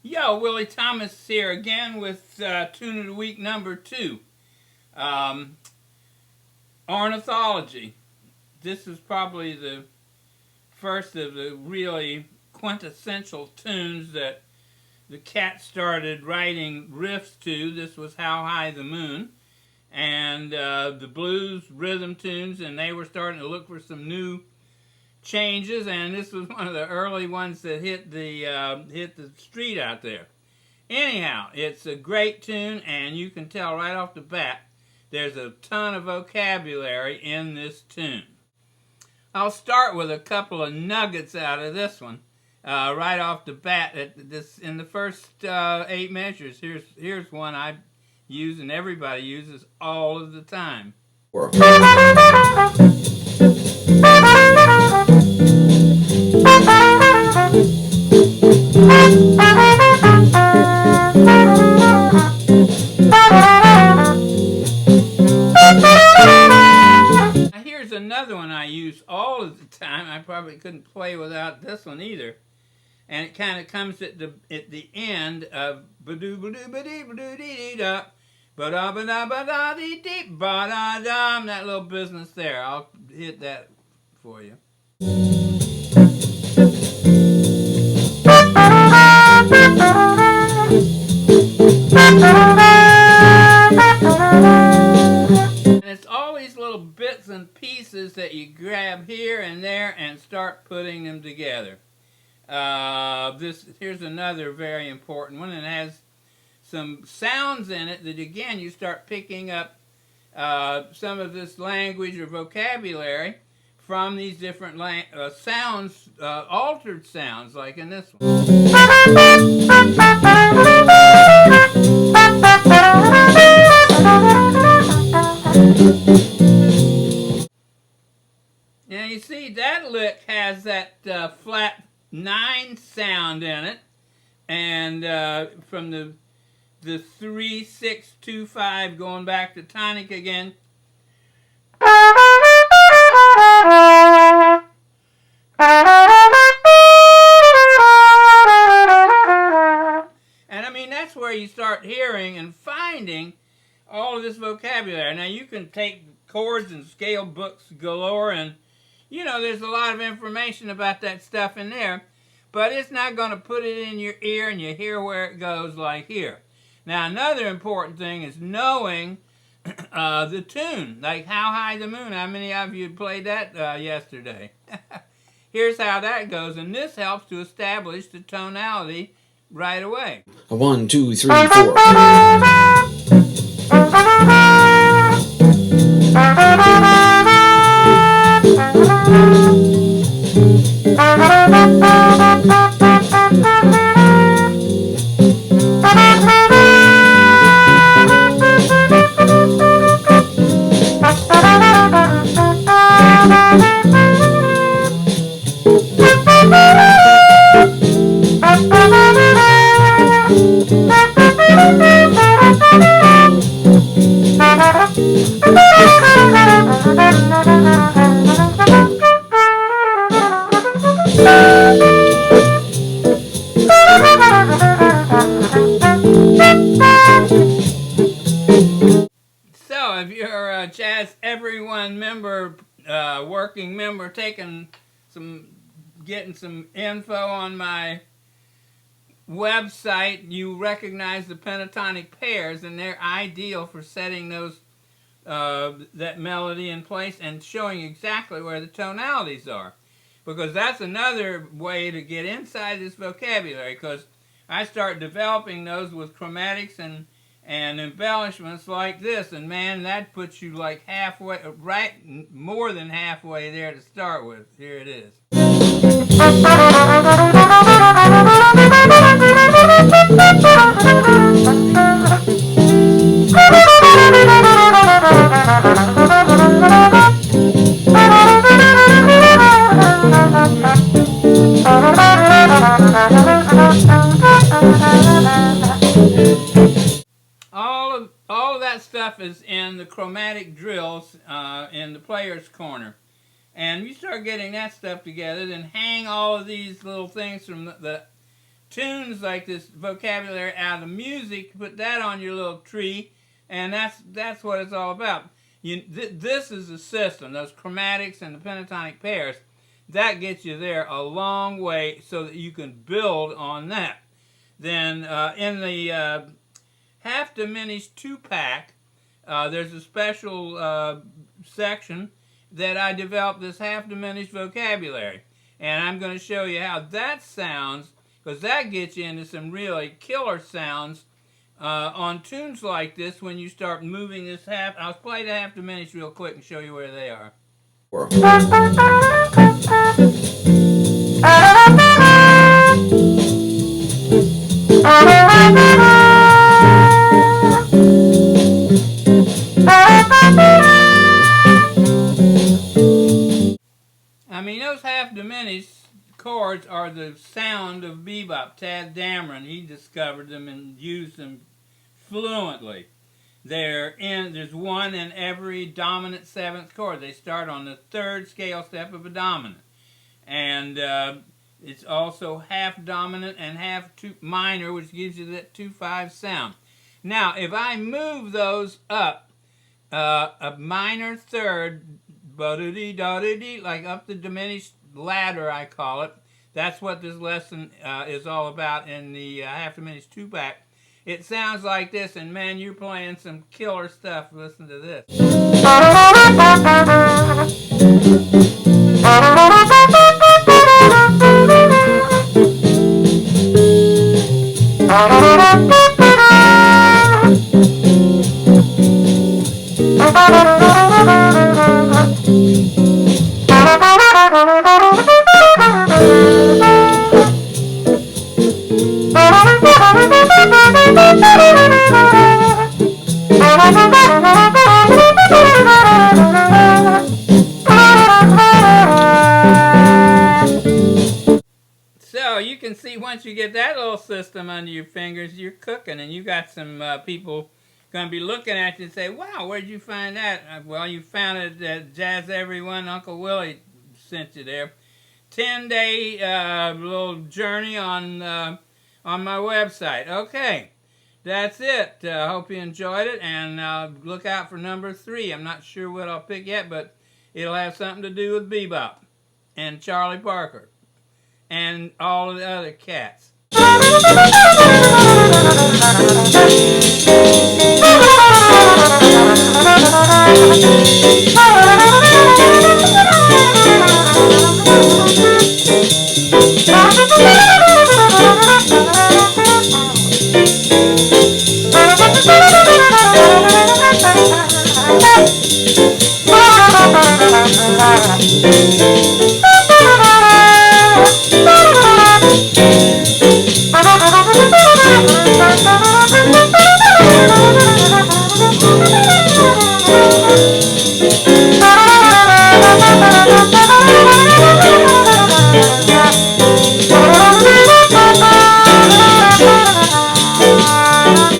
Yo, Willie Thomas here again with Tune of the Week number 2. Ornithology. This is probably the first of the really quintessential tunes that the Cat started writing riffs to. This was How High the Moon. And the blues rhythm tunes, and they were starting to look for some new changes, and this was one of the early ones that hit the street out there. Anyhow, it's a great tune, and you can tell right off the bat there's a ton of vocabulary in this tune. I'll start with a couple of nuggets out of this one right off the bat. In the first 8 measures, here's one I use and everybody uses all of the time. Now here's another one I use all of the time. I probably couldn't play without this one either. And it kind of comes at the end of ba-doo-ba-doo-ba-dee-ba-doo-dee-dee-da, ba-da-ba-da-ba-da-dee-dee, ba-da-dum, that little business there. I'll hit that for you. And it's all these little bits and pieces that you grab here and there and start putting them together. Here's another very important one, and it has some sounds in it that again you start picking up some of this language or vocabulary from these different sounds, altered sounds, like in this one. Now you see that lick has that flat 9 sound in it, and from the 3, 6, 2, 5 going back to tonic again. And I mean, that's where you start hearing and finding all of this vocabulary. Now you can take chords and scale books galore, and you know there's a lot of information about that stuff in there, but it's not going to put it in your ear and you hear where it goes like here. Now another important thing is knowing the tune, like How High the Moon. How many of you played that yesterday? Here's how that goes, and this helps to establish the tonality right away. 1, 2, 3, 4. So if you're a Jazz Everyone member, working member, getting some info on my website, you recognize the pentatonic pairs, and they're ideal for setting those that melody in place and showing exactly where the tonalities are, because that's another way to get inside this vocabulary, because I start developing those with chromatics and and embellishments like this, and man, that puts you like halfway, right, more than halfway there to start with. Here it is. All of that stuff is in the chromatic drills in the player's corner. And you start getting that stuff together, then hang all of these little things from the tunes like this vocabulary out of the music, put that on your little tree, and that's what it's all about. This is the system, those chromatics and the pentatonic pairs. That gets you there a long way so that you can build on that. Then in the half-diminished 2-pack, there's a special section that I developed this half-diminished vocabulary. And I'm going to show you how that sounds, because that gets you into some really killer sounds on tunes like this when you start moving this half. I'll play the half-diminished real quick and show you where they are. I mean, those half-diminished chords are the sound of bebop. Tad Dameron, he discovered them and used them fluently. There's one in every dominant 7th chord. They start on the 3rd scale step of a dominant. And it's also half dominant and half minor, which gives you that 2-5 sound. Now, if I move those up, a minor 3rd, ba-da-dee-da-da-dee, like up the diminished ladder, I call it. That's what this lesson is all about in the half-diminished 2-pack. It sounds like this, and man, you're playing some killer stuff. Listen to this. So you can see once you get that little system under your fingers, you're cooking, and you got some people going to be looking at you and say, wow, where'd you find that? Well, you found it at Jazz Everyone. Uncle Willie sent you there. 10-day little journey on my website. Okay, that's it. Hope you enjoyed it, and look out for number 3. I'm not sure what I'll pick yet, but it'll have something to do with bebop and Charlie Parker and all of the other cats.